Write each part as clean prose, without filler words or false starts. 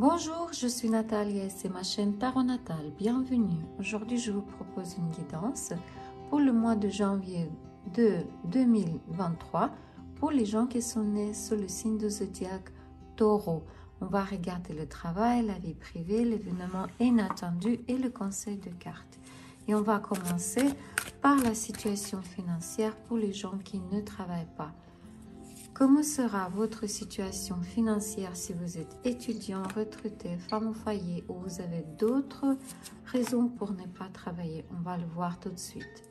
Bonjour, je suis Nathalie et c'est ma chaîne Tarot Natal. Bienvenue. Aujourd'hui, je vous propose une guidance pour le mois de janvier de 2023 pour les gens qui sont nés sous le signe de zodiaque Taureau. On va regarder le travail, la vie privée, l'événement inattendu et le conseil de cartes. Et on va commencer par la situation financière pour les gens qui ne travaillent pas. Comment sera votre situation financière si vous êtes étudiant, retraité, femme au foyer ou vous avez d'autres raisons pour ne pas travailler? On va le voir tout de suite.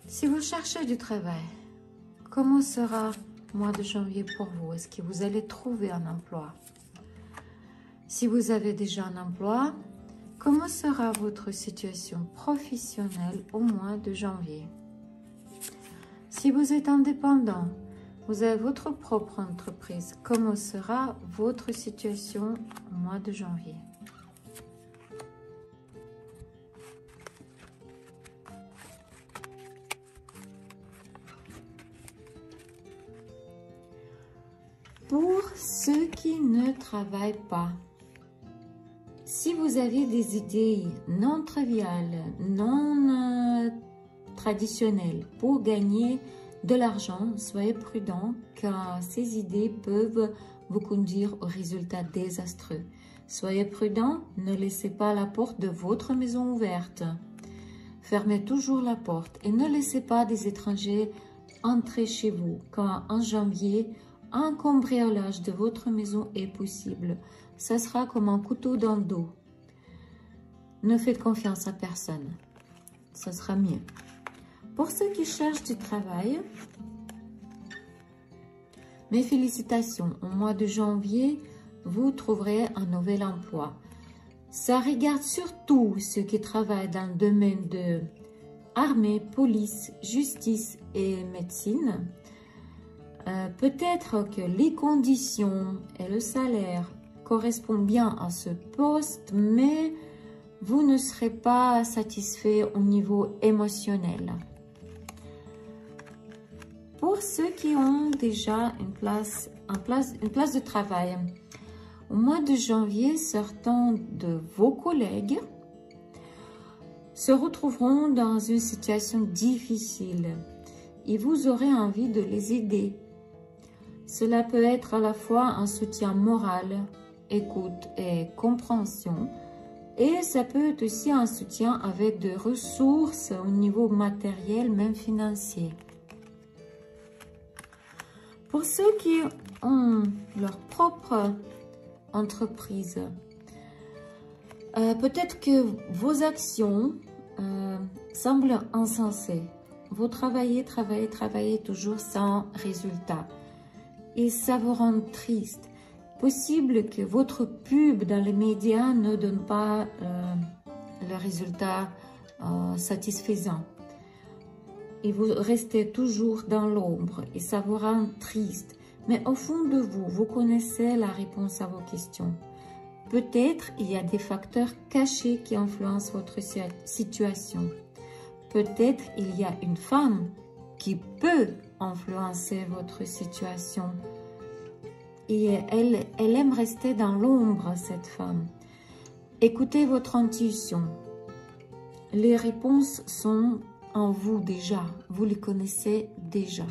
Si vous cherchez du travail, comment sera le mois de janvier pour vous? Est-ce que vous allez trouver un emploi? Si vous avez déjà un emploi, comment sera votre situation professionnelle au mois de janvier? Si vous êtes indépendant, vous avez votre propre entreprise. Comment sera votre situation au mois de janvier? Pour ceux qui ne travaillent pas, si vous avez des idées non triviales, non traditionnelles pour gagner de l'argent, soyez prudent car ces idées peuvent vous conduire aux résultats désastreux. Soyez prudent, ne laissez pas la porte de votre maison ouverte. Fermez toujours la porte et ne laissez pas des étrangers entrer chez vous car en janvier, un cambriolage de votre maison est possible. Ça sera comme un couteau dans le dos. Ne faites confiance à personne. Ça sera mieux. Pour ceux qui cherchent du travail, mes félicitations. Au mois de janvier, vous trouverez un nouvel emploi. Ça regarde surtout ceux qui travaillent dans le domaine de armée, police, justice et médecine. Peut-être que les conditions et le salaire correspondent bien à ce poste, mais vous ne serez pas satisfait au niveau émotionnel. Pour ceux qui ont déjà une place de travail, au mois de janvier, certains de vos collègues se retrouveront dans une situation difficile et vous aurez envie de les aider. Cela peut être à la fois un soutien moral, écoute et compréhension, et ça peut être aussi un soutien avec des ressources au niveau matériel, même financier. Pour ceux qui ont leur propre entreprise, peut-être que vos actions semblent insensées. Vous travaillez toujours sans résultat. Et ça vous rend triste. Possible que votre pub dans les médias ne donne pas le résultat satisfaisant. Et vous restez toujours dans l'ombre et ça vous rend triste. Mais au fond de vous, vous connaissez la réponse à vos questions. Peut-être il y a des facteurs cachés qui influencent votre situation. Peut-être il y a une femme qui peut influencer votre situation. Et elle aime rester dans l'ombre, cette femme. Écoutez votre intuition. Les réponses sont en vous déjà. Vous les connaissez déjà.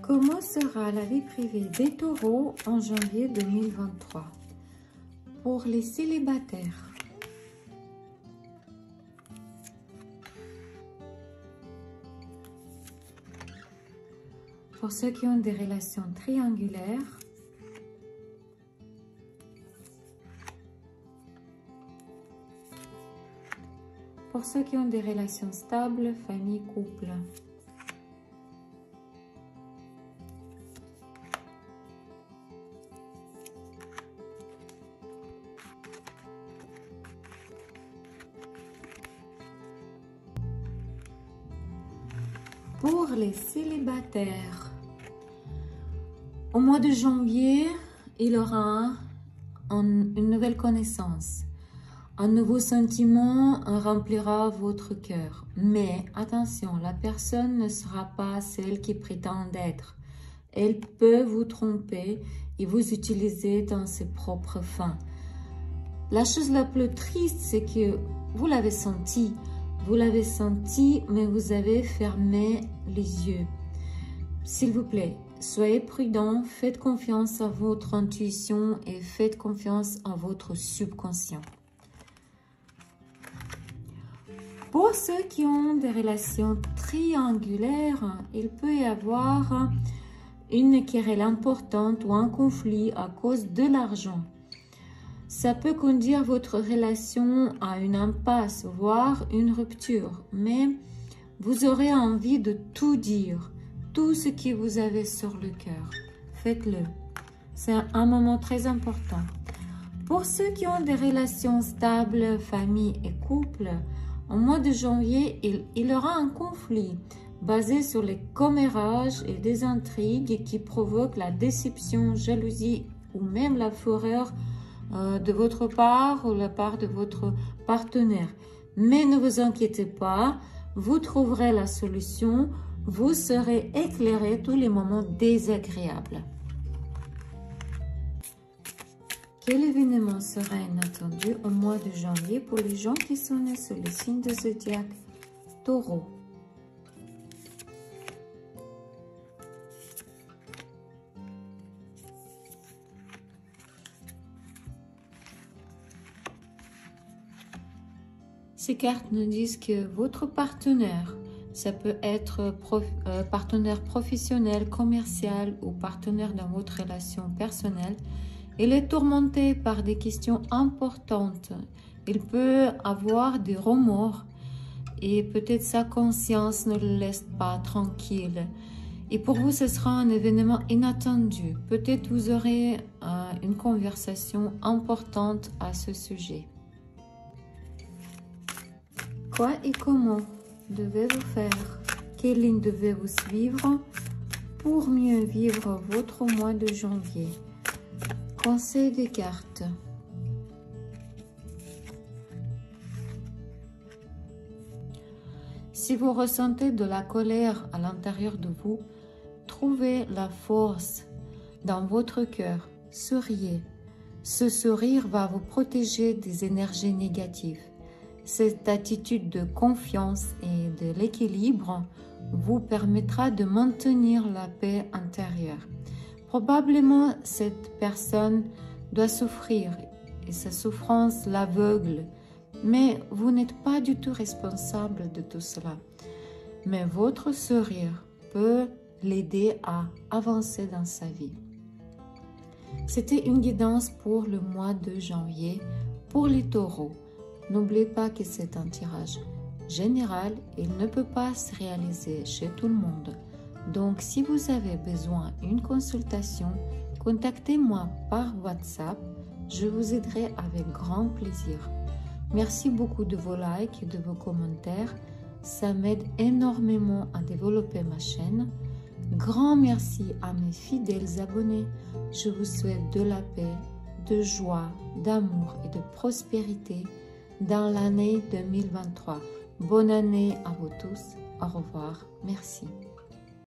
Comment sera la vie privée des taureaux en janvier 2023? Pour les célibataires. Pour ceux qui ont des relations triangulaires. Pour ceux qui ont des relations stables, famille, couple. Pour les célibataires, au mois de janvier, il aura une nouvelle connaissance. Un nouveau sentiment remplira votre cœur. Mais attention, la personne ne sera pas celle qui prétend être. Elle peut vous tromper et vous utiliser dans ses propres fins. La chose la plus triste, c'est que vous l'avez senti, mais vous avez fermé les yeux. S'il vous plaît, soyez prudent, faites confiance à votre intuition et faites confiance à votre subconscient. Pour ceux qui ont des relations triangulaires, il peut y avoir une querelle importante ou un conflit à cause de l'argent. Ça peut conduire votre relation à une impasse, voire une rupture, mais vous aurez envie de tout dire, tout ce que vous avez sur le cœur. Faites-le. C'est un moment très important. Pour ceux qui ont des relations stables, famille et couple, au mois de janvier, il y aura un conflit basé sur les commérages et des intrigues qui provoquent la déception, jalousie ou même la fureur de votre part ou la part de votre partenaire. Mais ne vous inquiétez pas, vous trouverez la solution, vous serez éclairé tous les moments désagréables. Quel événement sera inattendu au mois de janvier pour les gens qui sont nés sous le signe de zodiaque Taureau? Ces cartes nous disent que votre partenaire, ça peut être partenaire professionnel, commercial ou partenaire dans votre relation personnelle, il est tourmenté par des questions importantes. Il peut avoir des remords et peut-être sa conscience ne le laisse pas tranquille. Et pour vous, ce sera un événement inattendu. Peut-être vous aurez une conversation importante à ce sujet. Quoi et comment devez-vous faire? Quelle ligne devez-vous suivre pour mieux vivre votre mois de janvier? Conseil des cartes. Si vous ressentez de la colère à l'intérieur de vous, trouvez la force dans votre cœur. Souriez. Ce sourire va vous protéger des énergies négatives. Cette attitude de confiance et de l'équilibre vous permettra de maintenir la paix intérieure. Probablement, cette personne doit souffrir et sa souffrance l'aveugle, mais vous n'êtes pas du tout responsable de tout cela. Mais votre sourire peut l'aider à avancer dans sa vie. C'était une guidance pour le mois de janvier pour les taureaux. N'oubliez pas que c'est un tirage général, il ne peut pas se réaliser chez tout le monde. Donc, si vous avez besoin d'une consultation, contactez-moi par WhatsApp. Je vous aiderai avec grand plaisir. Merci beaucoup de vos likes et de vos commentaires. Ça m'aide énormément à développer ma chaîne. Grand merci à mes fidèles abonnés. Je vous souhaite de la paix, de joie, d'amour et de prospérité dans l'année 2023. Bonne année à vous tous. Au revoir. Merci.